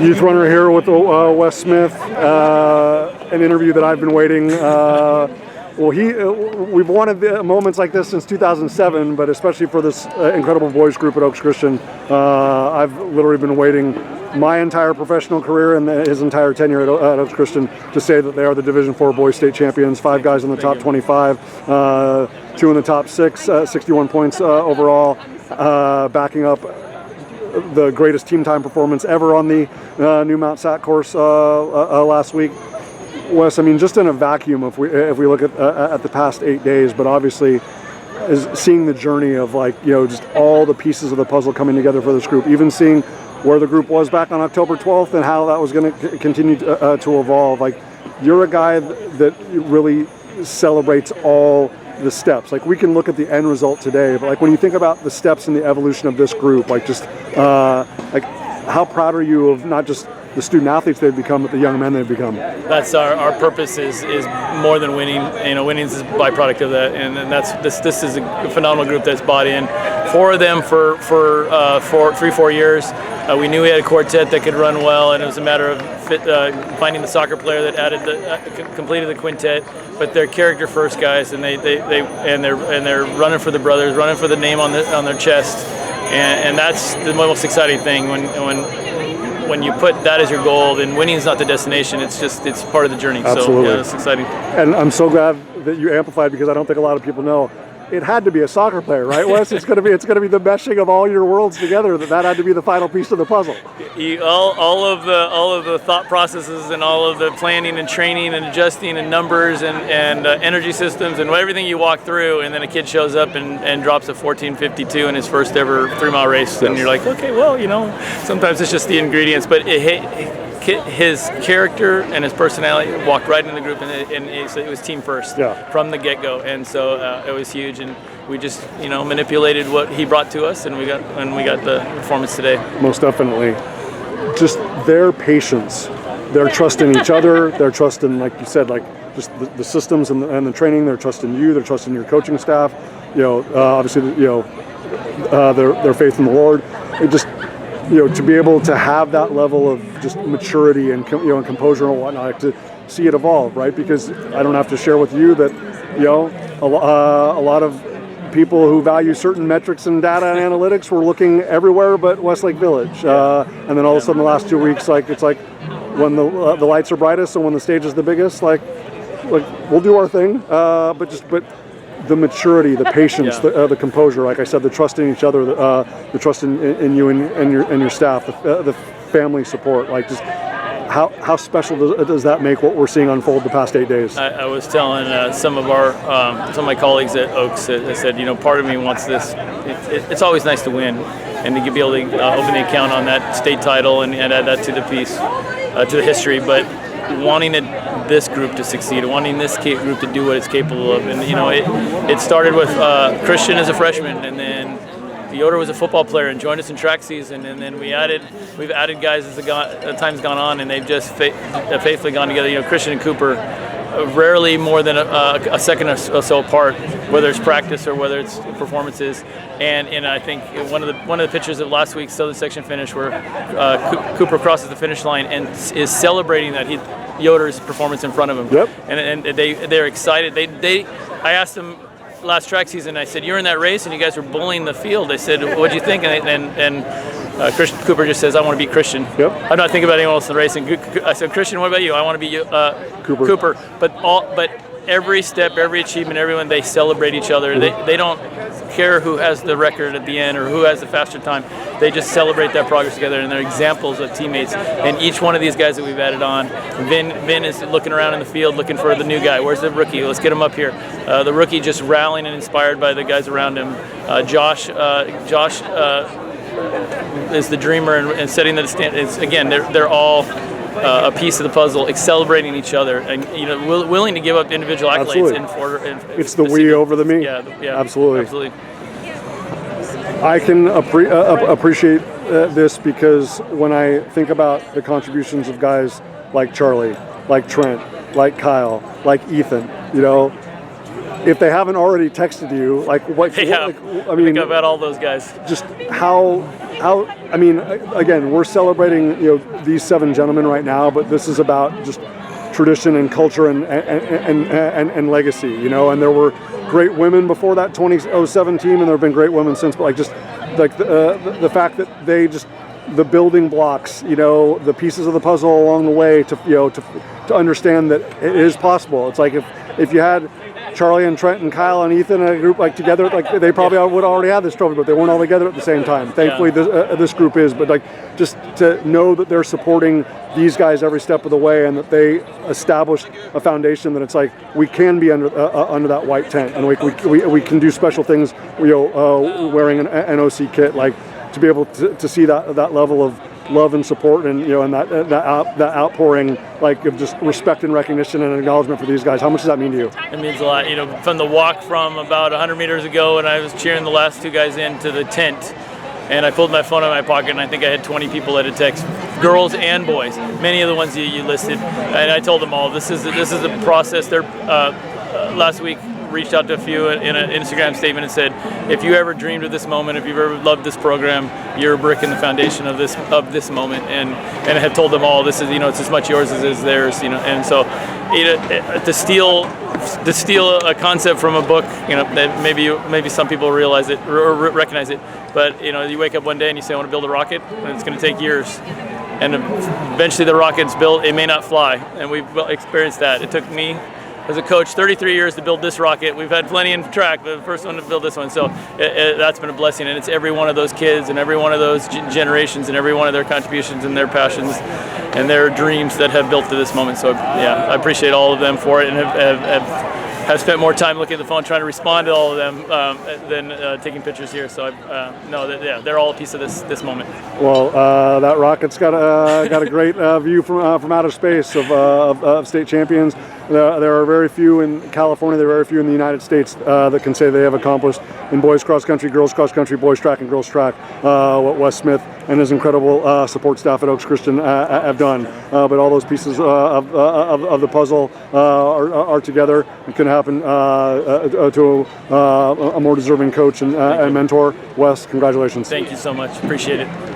Youth runner here with Wes Smith, an interview that I've been waiting. We've wanted moments like this since 2007, but especially for this incredible boys group at Oaks Christian. I've literally been waiting my entire professional career and his entire tenure at Oaks Christian to say that they are the Division IV boys state champions. 5 guys in the top 25, 2 in the top 6, 61 points overall, backing up the greatest team time performance ever on the new Mount Sat course last week. Wes, I mean, just in a vacuum, if we look at the past 8 days, but obviously is seeing the journey of, like, you know, just all the pieces of the puzzle coming together for this group, even seeing where the group was back on October 12th and how that was going to continue to evolve. Like, you're a guy that really celebrates all the steps. Like, we can look at the end result today, but like when you think about the steps in the evolution of this group, like just like how proud are you of not just the student athletes they've become, but the young men they've become? That's our purpose is more than winning. You know, winning is a byproduct of that, and that's this is a phenomenal group that's bought in. 4 of them for 3-4 years. We knew we had a quartet that could run well, and it was a matter of finding the soccer player that completed the quintet. But they're character first guys, and they're running for the brothers, running for the name on their chest, and that's the most exciting thing when you put that as your goal. Then winning is not the destination; it's part of the journey. Absolutely. So yeah, it's exciting. And I'm so glad that you amplified, because I don't think a lot of people know. It had to be a soccer player, right, Wes? It's going to be the meshing of all your worlds together. That had to be the final piece of the puzzle. All of the thought processes and all of the planning and training and adjusting and numbers and energy systems and everything you walk through, and then a kid shows up and drops a 14:52 in his first ever 3-mile race, yes. And you're like, okay, well, you know, sometimes it's just the ingredients, but his character and his personality walked right in the group, and it was team first, yeah, from the get-go, and so it was huge, and we just, you know, manipulated what he brought to us, and we got the performance today. Most definitely. Just their patience, their trust in each other, their trust in, like you said, like just the systems and the training, their trust in you, their trust in your coaching staff, you know, obviously, you know, their faith in the Lord. It just, you know, to be able to have that level of just maturity and, you know, and composure and whatnot, to see it evolve, right? Because I don't have to share with you that, you know, a lot of people who value certain metrics and data and analytics were looking everywhere but Westlake Village, and then all of a sudden the last 2 weeks, like, it's like when the lights are brightest and when the stage is the biggest, like we'll do our thing, but the maturity, the patience, yeah, the composure, like I said, the trust in each other, the trust in you and your staff, the family support, like just how special does that make what we're seing unfold the past 8 days? I was telling some of my colleagues at Oaks, I said, you know, part of me wants this. It's always nice to win, and to be able to open the account on that state title and add that to the piece, to the history, but wanting this group to succeed, wanting this group to do what it's capable of. And, you know, it started with Christian as a freshman, and then Yoder was a football player and joined us in track season, and then we've added guys as the time's gone on, and they've just faithfully gone together. You know, Christian and Cooper, rarely more than a second or so apart, whether it's practice or whether it's performances. And I think one of the pictures of last week's Southern Section finish, where Cooper crosses the finish line and is celebrating Yoder's performance in front of him. Yep. And they're excited. I asked them last track season, I said, you're in that race and you guys were bullying the field. They said, what'd you think? And Christian Cooper just says, I want to beat Christian. Yep. I'm not thinking about anyone else in the race. And I said, Christian, what about you? I want to beat Cooper. But every step, every achievement, everyone, they celebrate each other. They don't care who has the record at the end or who has the faster time. They just celebrate that progress together, and they're examples of teammates. And each one of these guys that we've added on, Vin is looking around in the field looking for the new guy. Where's the rookie? Let's get him up here. The rookie just rallying and inspired by the guys around him. Josh is the dreamer and setting the standards. Again, they're all a piece of the puzzle, celebrating each other, and, you know, willing to give up individual accolades. It's the we over the me. Yeah, absolutely. I can appreciate this, because when I think about the contributions of guys like Charlie, like Trent, like Kyle, like Ethan, you know, if they haven't already texted you, like what? Yeah, I mean, think about all those guys. Just how I mean, again, we're celebrating these 7 gentlemen right now, but this is about just tradition and culture and legacy, and there were great women before that 2007 team, and there have been great women since, but the fact that they just, the building blocks, the pieces of the puzzle along the way to understand that it is possible. It's like if you had Charlie and Trent and Kyle and Ethan in a group together, they probably would already have this trophy, but they weren't all together at the same time. Thankfully, this group is. But just to know that they're supporting these guys every step of the way, and that they established a foundation that it's we can be under that white tent, and we can do special things. Wearing an NOC kit, to be able to see that level of love and support, and that outpouring of just respect and recognition and acknowledgement for these guys. How much does that mean to you? It means a lot. From the walk from about 100 meters ago, and I was cheering the last 2 guys into the tent, and I pulled my phone out of my pocket, and I think I had 20 people that had text, girls and boys, many of the ones you listed, and I told them all this is the process. They're last week reached out to a few in an Instagram statement and said, if you ever dreamed of this moment, if you've ever loved this program, you're a brick in the foundation of this moment. And I have told them all, this is it's as much yours as it is theirs. And so to steal a concept from a book, that maybe some people realize it or recognize it, but you wake up one day and you say, I want to build a rocket, and it's going to take years. And eventually the rocket's built. It may not fly, and we've experienced that. It took me, as a coach, 33 years to build this rocket. We've had plenty in track, but the first one to build this one. So that's been a blessing, and it's every one of those kids and every one of those generations and every one of their contributions and their passions and their dreams that have built to this moment. So I appreciate all of them for it, and have spent more time looking at the phone trying to respond to all of them than taking pictures here. So they're all a piece of this moment. Well, that rocket's got a great view from outer space of state champions. There are very few in California, there are very few in the United States that can say they have accomplished in boys cross country, girls cross country, boys track, and girls track what Wes Smith and his incredible support staff at Oaks Christian have done. But all those pieces of the puzzle are together. It can happen to a more deserving coach and mentor. Wes, congratulations. Thank you so much. Appreciate it.